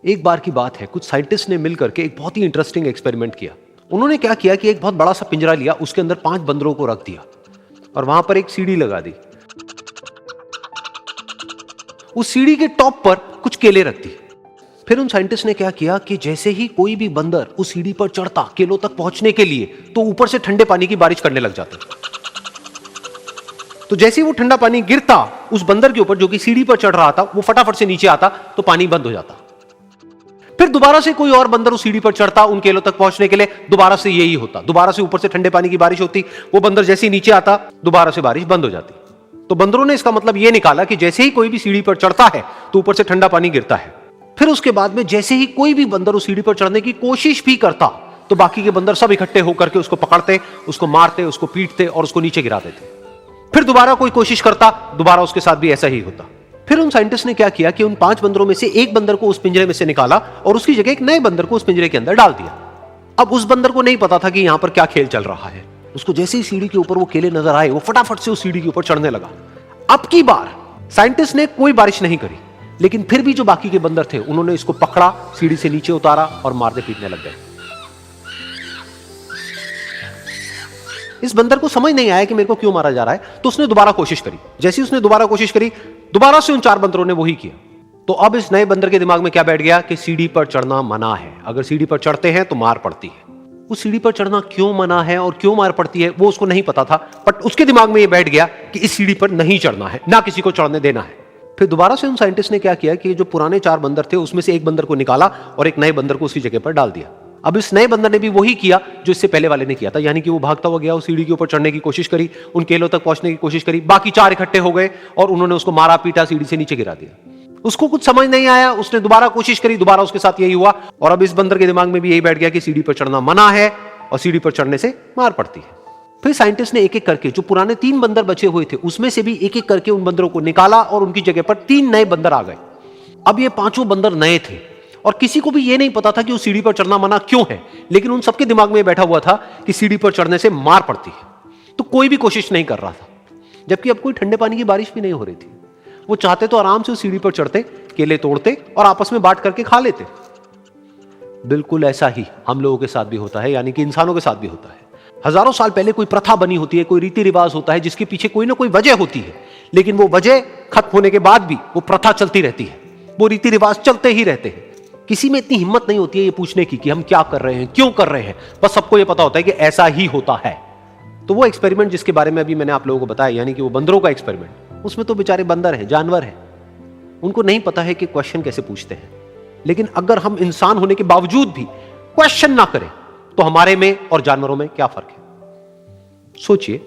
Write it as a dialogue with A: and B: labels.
A: एक बार की बात है, कुछ साइंटिस्ट ने मिलकर के एक बहुत ही इंटरेस्टिंग एक्सपेरिमेंट किया। उन्होंने क्या किया कि एक बहुत बड़ा सा पिंजरा लिया, उसके अंदर 5 बंदरों को रख दिया और वहां पर एक सीढ़ी लगा दी। उस सीढ़ी के टॉप पर कुछ केले रख दी। फिर उन साइंटिस्ट ने क्या किया कि जैसे ही कोई भी बंदर उस सीढ़ी पर चढ़ता केलों तक पहुंचने के लिए, तो ऊपर से ठंडे पानी की बारिश करने लग जाते। तो जैसे ही वो ठंडा पानी गिरता उस बंदर के ऊपर जो कि सीढ़ी पर चढ़ रहा था, वो फटाफट से नीचे आता तो पानी बंद हो जाता। फिर दोबारा से कोई और बंदर उस सीढ़ी पर चढ़ता उन केलों तक पहुंचने के लिए, दोबारा से यही होता। दोबारा से ऊपर से ठंडे पानी की बारिश होती, वो बंदर जैसे ही नीचे आता दोबारा से बारिश बंद हो जाती। तो बंदरों ने इसका मतलब यह निकाला कि जैसे ही कोई भी सीढ़ी पर चढ़ता है तो ऊपर से ठंडा पानी गिरता है। फिर उसके बाद में जैसे ही कोई भी बंदर उस सीढ़ी पर चढ़ने की कोशिश भी करता तो बाकी के बंदर सब इकट्ठे होकर के उसको पकड़ते, उसको मारते, उसको पीटते और उसको नीचे गिरा देते। फिर दोबारा कोई कोशिश करता, दोबारा उसके साथ भी ऐसा ही होता। फिर उन साइंटिस्ट ने क्या किया कि उन 5 बंदरों में से एक बंदर को उस पिंजरे में से निकाला और उसकी जगह एक नए बंदर को उस पिंजरे के अंदर डाल दिया। अब उस बंदर को नहीं पता था कि यहां पर क्या खेल चल रहा है। उसको जैसे ही सीढ़ी के ऊपर वो केले नजर आए, वो फटाफट से उस सीढ़ी के ऊपर चढ़ने लगा। अब की बार साइंटिस्ट ने कोई बारिश नहीं करी, लेकिन फिर भी जो बाकी के बंदर थे उन्होंने इसको पकड़ा, सीढ़ी से नीचे उतारा और मारने पीटने लग गए। इस बंदर को समझ नहीं आया कि मेरे को क्यों मारा जा रहा है, तो उसने दोबारा कोशिश करी। जैसे उसने दोबारा कोशिश करी, दोबारा से उन 4 बंदरों ने वही किया। तो अब इस नए बंदर के दिमाग में क्या बैठ गया कि सीढ़ी पर चढ़ना मना है, अगर सीढ़ी पर चढ़ते हैं तो मार पड़ती है। उस सीढ़ी पर चढ़ना क्यों मना है और क्यों मार पड़ती है वो उसको नहीं पता था, बट उसके दिमाग में यह बैठ गया कि इस सीढ़ी पर नहीं चढ़ना है, ना किसी को चढ़ने देना है। फिर दोबारा से उन साइंटिस्ट ने क्या किया कि जो पुराने 4 बंदर थे उसमें से एक बंदर को निकाला और एक नए बंदर को उसी जगह पर डाल दिया। अब इस नए बंदर ने भी वही किया जो इससे पहले वाले ने किया था, यानी कि वो भागता हुआ गया, उस सीढ़ी के ऊपर चढ़ने की कोशिश करी, उन केलों तक पहुंचने की कोशिश करी। बाकी 4 इकट्ठे हो गए और उन्होंने उसको मारा पीटा, सीढ़ी से नीचे गिरा दिया। उसको कुछ समझ नहीं आया, उसने दोबारा कोशिश करी, दोबारा उसके साथ यही हुआ। और अब इस बंदर के दिमाग में भी यही बैठ गया कि सीढ़ी पर चढ़ना मना है और सीढ़ी पर चढ़ने से मार पड़ती है। फिर साइंटिस्ट ने एक एक करके जो पुराने 3 बंदर बचे हुए थे उसमें से भी एक एक करके उन बंदरों को निकाला और उनकी जगह पर 3 नए बंदर आ गए। अब ये 5 बंदर नए थे और किसी को भी ये नहीं पता था कि उस सीढ़ी पर चढ़ना मना क्यों है, लेकिन उन सबके दिमाग में बैठा हुआ था कि सीढ़ी पर चढ़ने से मार पड़ती है। तो कोई भी कोशिश नहीं कर रहा था, जबकि अब कोई ठंडे पानी की बारिश भी नहीं हो रही थी। वो चाहते तो आराम से उस सीढ़ी पर चढ़ते, केले तोड़ते और आपस में बांट करके खा लेते। बिल्कुल ऐसा ही हम लोगों के साथ भी होता है, यानी कि इंसानों के साथ भी होता है। हजारों साल पहले कोई प्रथा बनी होती है, कोई रीति रिवाज होता है जिसके पीछे कोई ना कोई वजह होती है, लेकिन वो वजह खत्म होने के बाद भी वो प्रथा चलती रहती है, वो रीति रिवाज चलते ही रहते हैं। किसी में इतनी हिम्मत नहीं होती है ये पूछने की कि हम क्या कर रहे हैं, क्यों कर रहे हैं। बस सबको ये पता होता है कि ऐसा ही होता है। तो वो एक्सपेरिमेंट जिसके बारे में अभी मैंने आप लोगों को बताया, यानी कि वो बंदरों का एक्सपेरिमेंट, उसमें तो बेचारे बंदर हैं, जानवर हैं, उनको नहीं पता है कि क्वेश्चन कैसे पूछते हैं। लेकिन अगर हम इंसान होने के बावजूद भी क्वेश्चन ना करें तो हमारे में और जानवरों में क्या फर्क है, सोचिए।